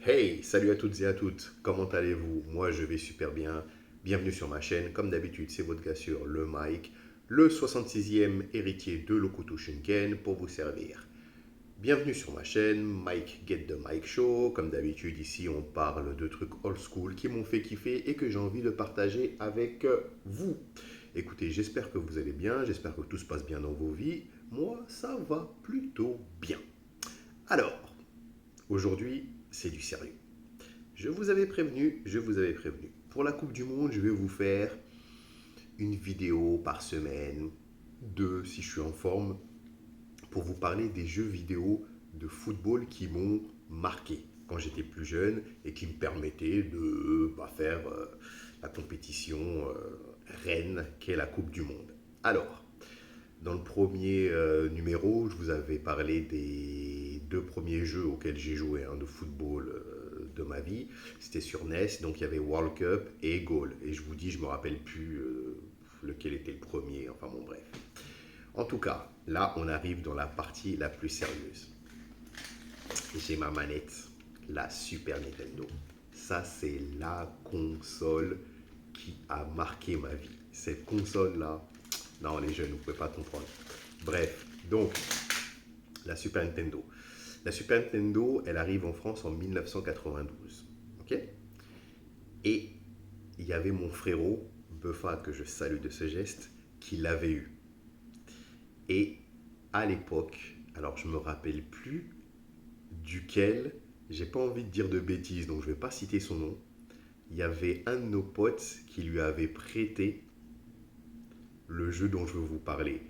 Hey, salut à toutes et à toutes, comment allez-vous? Moi je vais super bien, bienvenue sur ma chaîne, comme d'habitude c'est votre gars sûr, le Mike, le 66e héritier de Lokuto Shinken pour vous servir. Bienvenue sur ma chaîne, Mike Get the Mike Show, comme d'habitude ici on parle de trucs old school qui m'ont fait kiffer et que j'ai envie de partager avec vous. Écoutez, j'espère que vous allez bien, j'espère que tout se passe bien dans vos vies, moi ça va plutôt bien. Alors, aujourd'hui c'est du sérieux. Je vous avais prévenu. Pour la Coupe du Monde, je vais vous faire une vidéo par semaine, deux si je suis en forme, pour vous parler des jeux vidéo de football qui m'ont marqué quand j'étais plus jeune et qui me permettaient de faire la compétition reine qu'est la Coupe du Monde. Alors, dans le premier numéro, je vous avais parlé des deux premiers jeux auxquels j'ai joué de football de ma vie. C'était sur NES, donc il y avait World Cup et Goal. Et je vous dis, je me rappelle plus lequel était le premier, enfin bon bref. En tout cas, là on arrive dans la partie la plus sérieuse. J'ai ma manette, la Super Nintendo. Ça c'est la console qui a marqué ma vie. Cette console-là, non les jeunes, vous ne pouvez pas comprendre. Bref, donc la Super Nintendo. La Super Nintendo, elle arrive en France en 1992. Ok. Et il y avait mon frérot, Buffa, que je salue de ce geste, qui l'avait eu. Et à l'époque, alors je me rappelle plus duquel, j'ai pas envie de dire de bêtises, donc je vais pas citer son nom. Il y avait un de nos potes qui lui avait prêté le jeu dont je veux vous parler.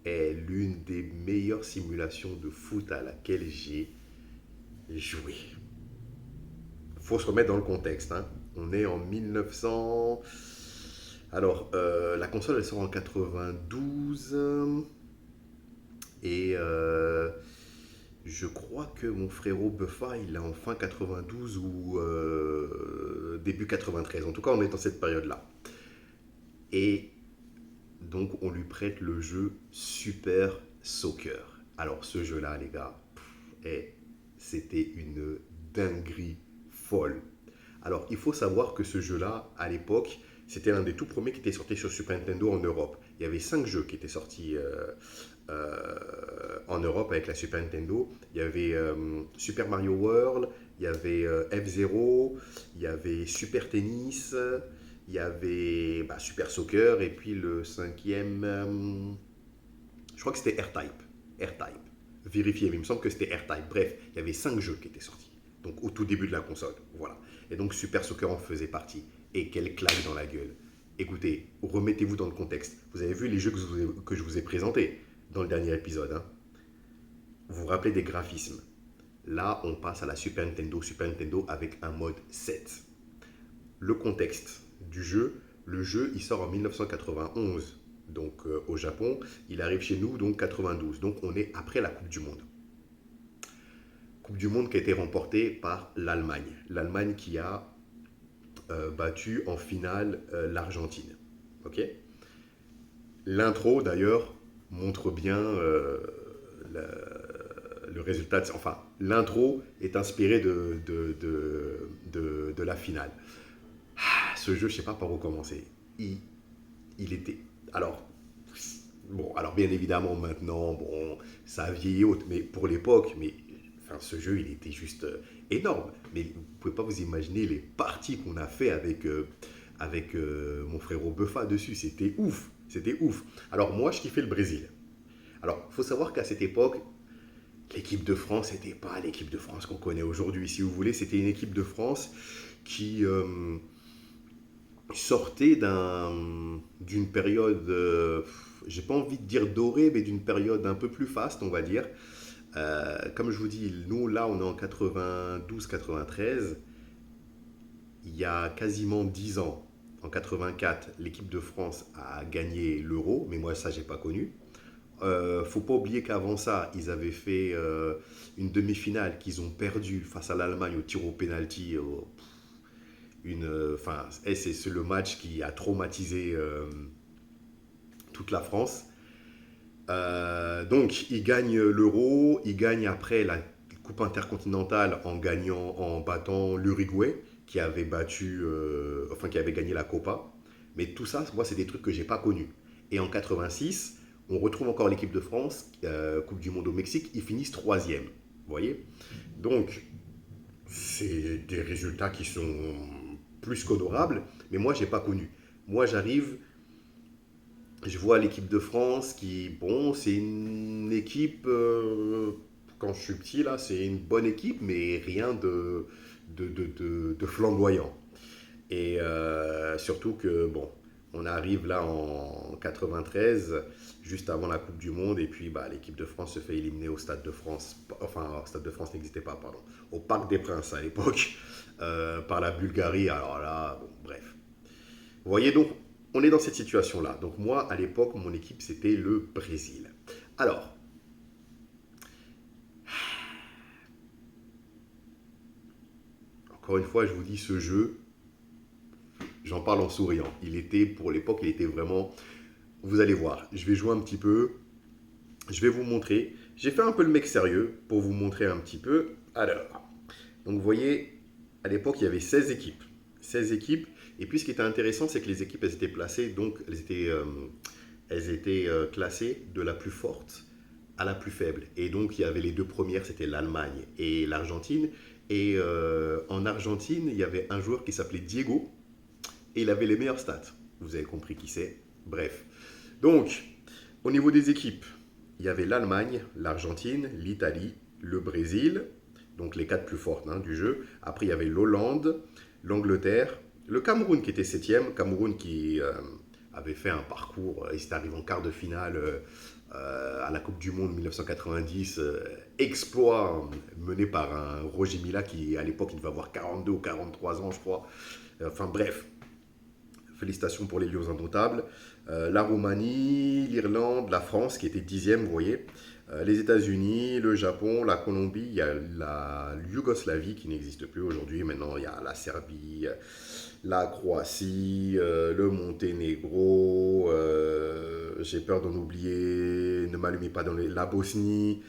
Est l'une des meilleures simulations de foot à laquelle j'ai joué. Faut se remettre dans le contexte, hein. On est en 1900. Alors, la console, elle sort en 92. Et je crois que mon frérot Buffa, il est en fin 92 ou début 93. En tout cas, on est dans cette période-là. Et donc, on lui prête le jeu Super Soccer. Alors, ce jeu-là, les gars, c'était une dinguerie folle. Alors, il faut savoir que ce jeu-là, à l'époque, c'était l'un des tout premiers qui était sorti sur Super Nintendo en Europe. Il y avait 5 jeux qui étaient sortis en Europe avec la Super Nintendo. Il y avait Super Mario World, il y avait F-Zero, il y avait Super Tennis, il y avait Super Soccer, et puis le cinquième, je crois que c'était R-Type. R-Type. Vérifiez, mais il me semble que c'était R-Type. Bref, il y avait 5 jeux qui étaient sortis. Donc au tout début de la console. Voilà. Et donc Super Soccer en faisait partie. Et quelle claque dans la gueule. Écoutez, remettez-vous dans le contexte. Vous avez vu les jeux que je vous ai présentés dans le dernier épisode. Hein. Vous vous rappelez des graphismes. Là, on passe à la Super Nintendo. Super Nintendo avec un mode 7. Le contexte du jeu. Le jeu, il sort en 1991 donc au Japon. Il arrive chez nous donc 92. Donc on est après la Coupe du Monde. Coupe du Monde qui a été remportée par l'Allemagne. L'Allemagne qui a battu en finale l'Argentine. Ok. L'intro d'ailleurs montre bien le résultat. Enfin, l'intro est inspirée de la finale. Ah, ce jeu, je ne sais pas par où commencer. Il était. Alors, bon, alors bien évidemment maintenant, bon, ça a vieilli haute, mais pour l'époque, mais enfin, ce jeu, il était juste énorme. Mais vous pouvez pas vous imaginer les parties qu'on a fait avec mon frérot Buffa dessus. C'était ouf, c'était ouf. Alors moi, je kiffais le Brésil. Alors, il faut savoir qu'à cette époque, l'équipe de France n'était pas l'équipe de France qu'on connaît aujourd'hui. Si vous voulez, c'était une équipe de France qui sortait d'une période, j'ai pas envie de dire dorée, mais d'une période un peu plus faste, on va dire. Comme je vous dis, nous là, on est en 92-93. Il y a quasiment 10 ans, en 84, l'équipe de France a gagné l'Euro, mais moi ça, j'ai pas connu. Faut pas oublier qu'avant ça, ils avaient fait une demi-finale qu'ils ont perdue face à l'Allemagne au tir au penalty. Enfin, c'est le match qui a traumatisé toute la France. Donc, ils gagnent l'Euro, ils gagnent après la Coupe intercontinentale en battant l'Uruguay, qui avait qui avait gagné la Copa. Mais tout ça, moi, c'est des trucs que j'ai pas connus. Et en 86, on retrouve encore l'équipe de France, Coupe du Monde au Mexique, ils finissent troisième. Vous voyez? Donc, c'est des résultats qui sont plus qu'honorables, mais moi, j'ai pas connu. Moi, j'arrive, je vois l'équipe de France qui, bon, c'est une équipe, quand je suis petit, là, c'est une bonne équipe, mais rien de flamboyant. Et surtout que, bon, on arrive là en 93, juste avant la Coupe du Monde, et puis bah, l'équipe de France se fait éliminer au Stade de France, enfin, au Stade de France n'existait pas, pardon, au Parc des Princes à l'époque, par la Bulgarie. Alors là, bon, bref. Vous voyez donc, on est dans cette situation-là. Donc moi, à l'époque, mon équipe, c'était le Brésil. Alors, encore une fois, je vous dis, ce jeu, j'en parle en souriant. Il était, pour l'époque, il était vraiment... Vous allez voir, je vais jouer un petit peu, je vais vous montrer. J'ai fait un peu le mec sérieux pour vous montrer un petit peu. Alors, donc vous voyez, à l'époque, il y avait 16 équipes. 16 équipes. Et puis ce qui était intéressant, c'est que les équipes, elles étaient placées, donc elles étaient classées de la plus forte à la plus faible. Et donc il y avait les deux premières, c'était l'Allemagne et l'Argentine. Et en Argentine, il y avait un joueur qui s'appelait Diego et il avait les meilleurs stats. Vous avez compris qui c'est. Bref. Donc, au niveau des équipes, il y avait l'Allemagne, l'Argentine, l'Italie, le Brésil, donc les quatre plus fortes du jeu. Après, il y avait l'Hollande, l'Angleterre, le Cameroun qui était septième, Cameroun qui avait fait un parcours, il s'est arrivé en quart de finale à la Coupe du Monde 1990, exploit mené par un Roger Mila qui à l'époque il devait avoir 42 ou 43 ans je crois. Enfin bref, félicitations pour les Lions indomptables. La Roumanie, l'Irlande, la France qui était dixième, vous voyez. Les États-Unis, le Japon, la Colombie, il y a la Yougoslavie qui n'existe plus aujourd'hui. Maintenant, il y a la Serbie, la Croatie, le Monténégro. J'ai peur d'en oublier. Ne m'allumez pas dans la Bosnie.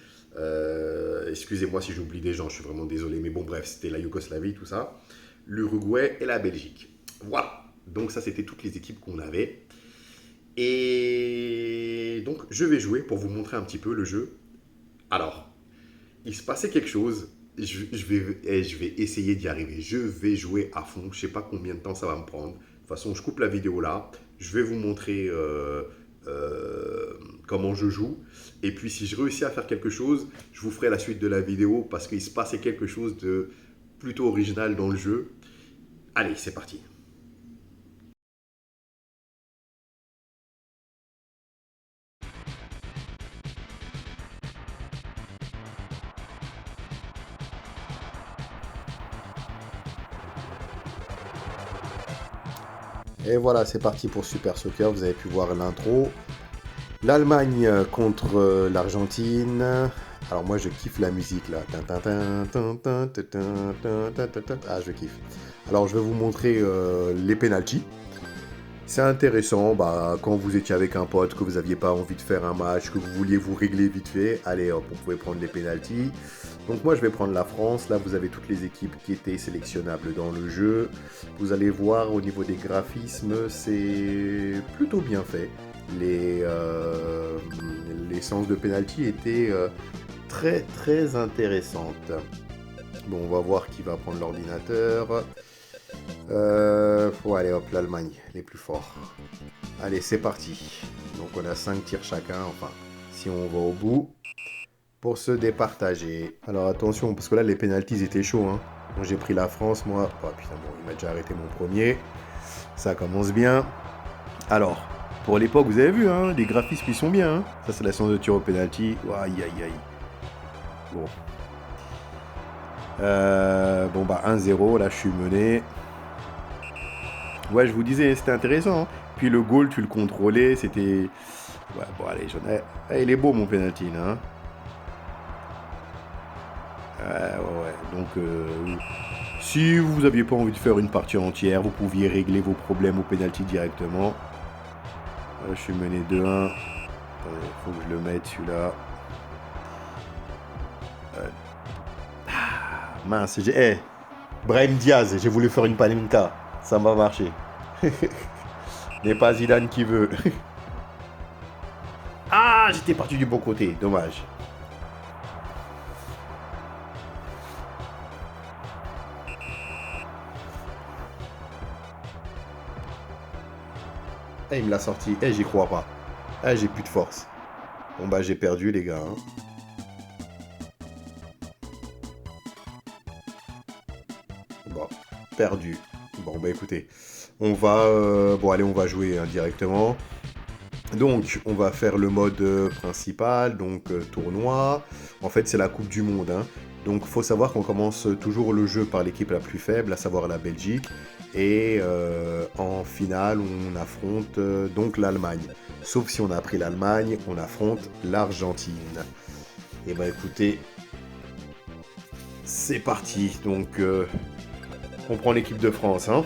Excusez-moi si j'oublie des gens, je suis vraiment désolé. Mais bon, bref, c'était la Yougoslavie, tout ça. L'Uruguay et la Belgique. Voilà. Donc ça, c'était toutes les équipes qu'on avait. Et donc, je vais jouer pour vous montrer un petit peu le jeu. Alors, il se passait quelque chose. Je vais essayer d'y arriver. Je vais jouer à fond. Je ne sais pas combien de temps ça va me prendre. De toute façon, je coupe la vidéo là. Je vais vous montrer comment je joue. Et puis, si je réussis à faire quelque chose, je vous ferai la suite de la vidéo parce qu'il se passait quelque chose de plutôt original dans le jeu. Allez, c'est parti. Et voilà, c'est parti pour Super Soccer. Vous avez pu voir l'intro. L'Allemagne contre l'Argentine. Alors moi, je kiffe la musique là. Ah, je kiffe. Alors, je vais vous montrer les pénaltys. C'est intéressant, bah, quand vous étiez avec un pote, que vous n'aviez pas envie de faire un match, que vous vouliez vous régler vite fait, allez hop, vous pouvez prendre les pénaltys. Donc moi je vais prendre la France, là vous avez toutes les équipes qui étaient sélectionnables dans le jeu. Vous allez voir au niveau des graphismes, c'est plutôt bien fait. Les séances de pénalty étaient très très intéressantes. Bon, on va voir qui va prendre l'ordinateur. Allez hop, l'Allemagne, les plus forts. Allez, c'est parti. Donc on a 5 tirs chacun, enfin, si on va au bout, pour se départager. Alors attention, parce que là, les pénaltys étaient chauds. Hein. Donc j'ai pris la France, moi. Oh putain, bon, il m'a déjà arrêté mon premier. Ça commence bien. Alors, pour l'époque, vous avez vu, hein, les graphismes, ils sont bien. Hein. Ça, c'est la séance de tir au pénalty. Aïe, aïe, aïe. Bon. Bon, bah 1-0, là, je suis mené. Ouais, je vous disais, c'était intéressant. Hein. Puis le goal, tu le contrôlais, c'était... Ouais, bon, allez, j'en ai... Ah, il est beau, mon penalty, là. Hein. Ouais. Donc, si vous n'aviez pas envie de faire une partie entière, vous pouviez régler vos problèmes au penalty directement. Je suis mené 2-1. Il faut que je le mette, celui-là. Mince, Brahim Diaz, j'ai voulu faire une palinka. Ça m'a marché. N'est pas Zidane qui veut. Ah, j'étais parti du bon côté, dommage. Il me l'a sorti. J'y crois pas. J'ai plus de force. Bon bah j'ai perdu les gars. Hein. Bon, perdu. Bon bah écoutez, on va... bon allez, on va jouer hein, directement. Donc, on va faire le mode principal, donc tournoi. En fait, c'est la Coupe du Monde. Hein. Donc, faut savoir qu'on commence toujours le jeu par l'équipe la plus faible, à savoir la Belgique. Et en finale, on affronte donc l'Allemagne. Sauf si on a pris l'Allemagne, on affronte l'Argentine. Et bah écoutez, c'est parti. Donc, on prend l'équipe de France. Hein.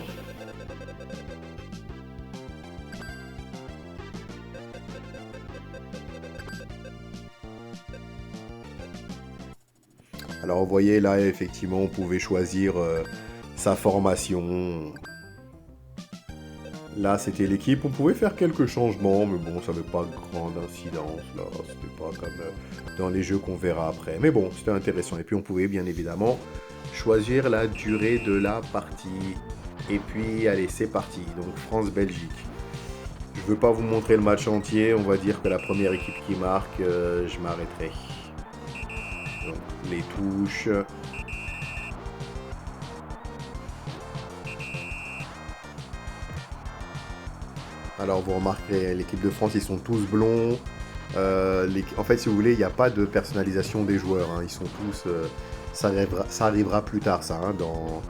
Alors vous voyez là effectivement on pouvait choisir sa formation. Là c'était l'équipe, on pouvait faire quelques changements mais bon ça n'avait pas grande incidence là, c'était pas comme dans les jeux qu'on verra après. Mais bon c'était intéressant et puis on pouvait bien évidemment choisir la durée de la partie. Et puis allez c'est parti, donc France-Belgique. Je veux pas vous montrer le match entier, on va dire que la première équipe qui marque, je m'arrêterai. Donc, les touches. Alors vous remarquerez, l'équipe de France, ils sont tous blonds. En fait, si vous voulez, il n'y a pas de personnalisation des joueurs. Hein. Ils sont tous... ça arrivera plus tard, ça, hein, dans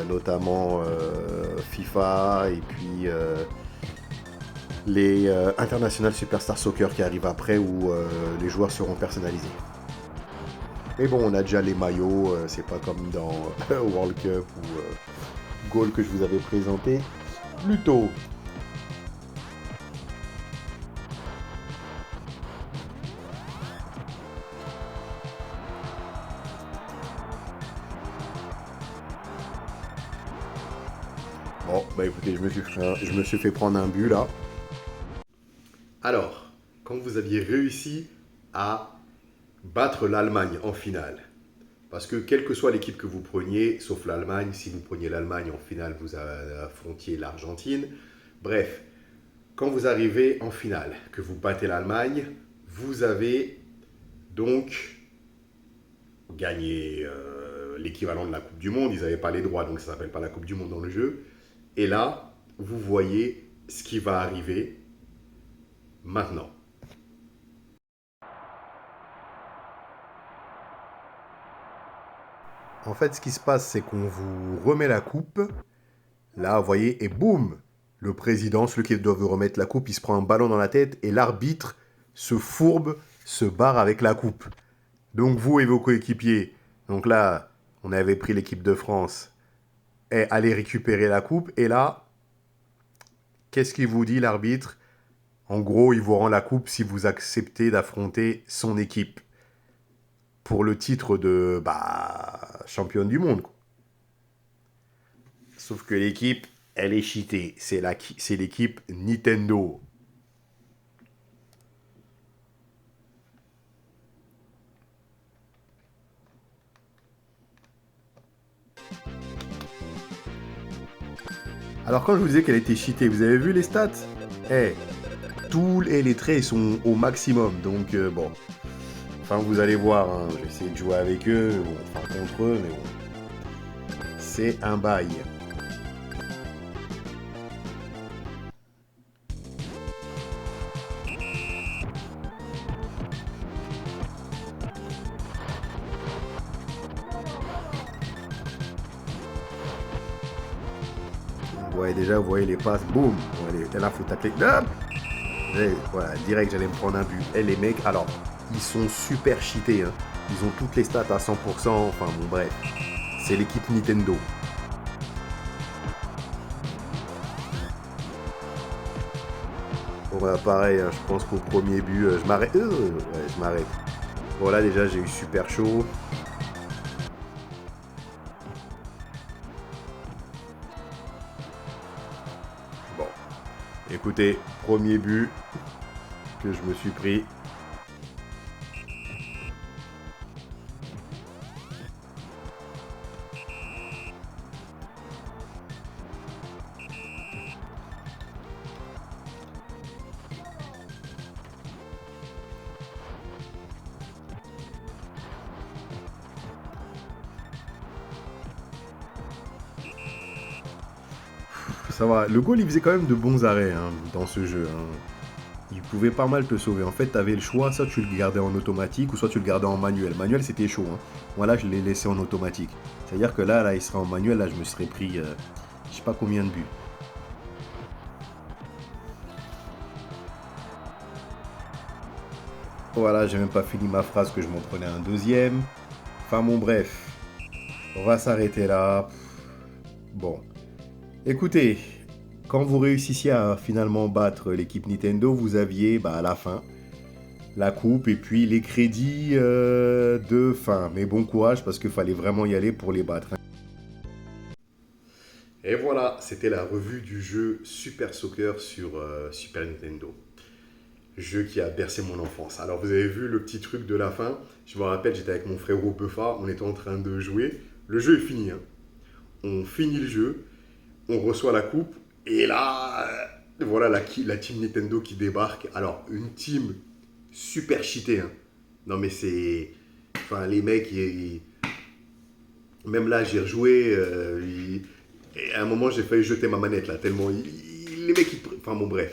notamment FIFA et puis les International Superstar Soccer qui arrivent après où les joueurs seront personnalisés. Mais bon, on a déjà les maillots, c'est pas comme dans World Cup ou Goal que je vous avais présenté plus tôt. Bon, bah écoutez, je me suis fait prendre un but là. Alors, quand vous aviez réussi à battre l'Allemagne en finale, parce que quelle que soit l'équipe que vous preniez, sauf l'Allemagne, si vous preniez l'Allemagne en finale, vous affrontiez l'Argentine. Bref, quand vous arrivez en finale, que vous battez l'Allemagne, vous avez donc gagné l'équivalent de la Coupe du Monde. Ils n'avaient pas les droits, donc ça ne s'appelle pas la Coupe du Monde dans le jeu. Et là, vous voyez ce qui va arriver maintenant. En fait, ce qui se passe, c'est qu'on vous remet la coupe. Là, vous voyez, et boum, le président, celui qui doit vous remettre la coupe, il se prend un ballon dans la tête et l'arbitre se fourbe, se barre avec la coupe. Donc vous et vos coéquipiers, donc là, on avait pris l'équipe de France, et allez récupérer la coupe. Et là, qu'est-ce qu'il vous dit l'arbitre? En gros, il vous rend la coupe si vous acceptez d'affronter son équipe pour le titre de championne du monde. Sauf que l'équipe, elle est cheatée. C'est l'équipe Nintendo. Alors quand je vous disais qu'elle était cheatée, vous avez vu les stats? Tous les traits sont au maximum. Donc bon. Enfin vous allez voir, hein, je vais essayer de jouer avec eux, enfin contre eux, mais bon. C'est un bail. Ouais, déjà, vous voyez les passes, boum. Et là, faut tacler. Voilà, direct, j'allais me prendre un but. Et les mecs, alors, ils sont super cheatés. Hein. Ils ont toutes les stats à 100%. Enfin, bon, bref. C'est l'équipe Nintendo. Bon, bah, pareil, hein, je pense qu'au premier but, je m'arrête. Ouais, je m'arrête. Bon, là, déjà, j'ai eu super chaud. Écoutez, premier but que je me suis pris. Ça va, le goal il faisait quand même de bons arrêts hein, dans ce jeu. Hein. Il pouvait pas mal te sauver. En fait, tu avais le choix, soit tu le gardais en automatique ou soit tu le gardais en manuel. Manuel c'était chaud. Hein. Moi là, je l'ai laissé en automatique. C'est-à-dire que là, il serait en manuel, là je me serais pris je sais pas combien de buts. Voilà, j'ai même pas fini ma phrase que je m'en prenais un deuxième. Enfin bon bref, on va s'arrêter là. Bon, écoutez, quand vous réussissiez à finalement battre l'équipe Nintendo, vous aviez à la fin la coupe et puis les crédits de fin. Mais bon courage parce qu'il fallait vraiment y aller pour les battre. Hein. Et voilà, c'était la revue du jeu Super Soccer sur Super Nintendo. Jeu qui a bercé mon enfance. Alors vous avez vu le petit truc de la fin. Je me rappelle, j'étais avec mon frérot Buffa, on était en train de jouer. Le jeu est fini. Hein. On finit le jeu, on reçoit la coupe et là, voilà la team Nintendo qui débarque. Alors une team super cheatée. Hein. Non mais c'est... Enfin les mecs, même là j'ai rejoué. Et à un moment j'ai failli jeter ma manette là, tellement... Les mecs, enfin bon bref.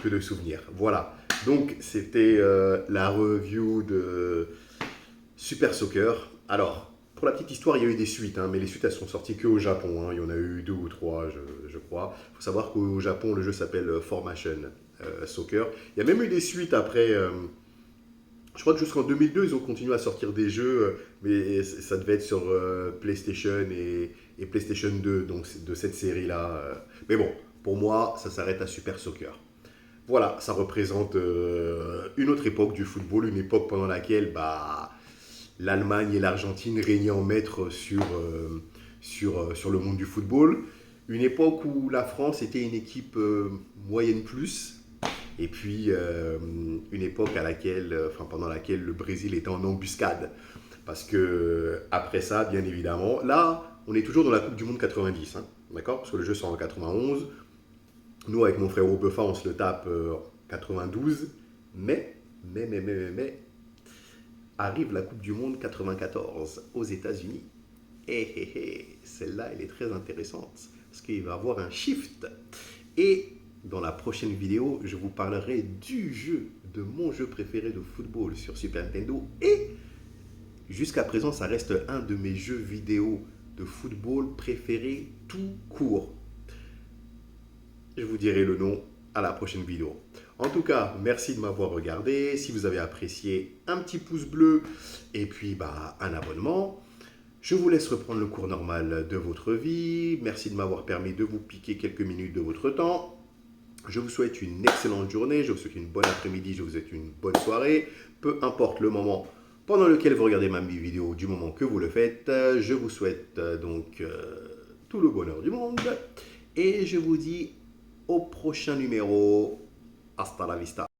Que de souvenirs. Voilà. Donc, c'était la review de Super Soccer. Alors, pour la petite histoire, il y a eu des suites, hein, mais les suites, elles sont sorties qu'au Japon. Hein. Il y en a eu 2 ou 3, je crois. Il faut savoir qu'au Japon, le jeu s'appelle Formation Soccer. Il y a même eu des suites après. Je crois que jusqu'en 2002, ils ont continué à sortir des jeux, mais ça devait être sur PlayStation et PlayStation 2, donc de cette série-là. Mais bon, pour moi, ça s'arrête à Super Soccer. Voilà, ça représente une autre époque du football, une époque pendant laquelle l'Allemagne et l'Argentine régnaient en maître sur le monde du football. Une époque où la France était une équipe moyenne plus. Et puis une époque pendant laquelle le Brésil était en embuscade. Parce que après ça, bien évidemment, là, on est toujours dans la Coupe du Monde 90, hein, d'accord? Parce que le jeu sort en 91. Nous, avec mon frère Buffa, on se le tape 92. Mais, arrive la Coupe du Monde 94 aux États-Unis. Celle-là, elle est très intéressante parce qu'il va y avoir un shift. Et dans la prochaine vidéo, je vous parlerai du jeu, de mon jeu préféré de football sur Super Nintendo. Et jusqu'à présent, ça reste un de mes jeux vidéo de football préférés tout court. Je vous dirai le nom à la prochaine vidéo. En tout cas, merci de m'avoir regardé. Si vous avez apprécié, un petit pouce bleu et puis un abonnement. Je vous laisse reprendre le cours normal de votre vie. Merci de m'avoir permis de vous piquer quelques minutes de votre temps. Je vous souhaite une excellente journée, je vous souhaite une bonne après-midi, je vous souhaite une bonne soirée. Peu importe le moment pendant lequel vous regardez ma vidéo, du moment que vous le faites, je vous souhaite donc tout le bonheur du monde. Et je vous dis au prochain numéro. Hasta la vista.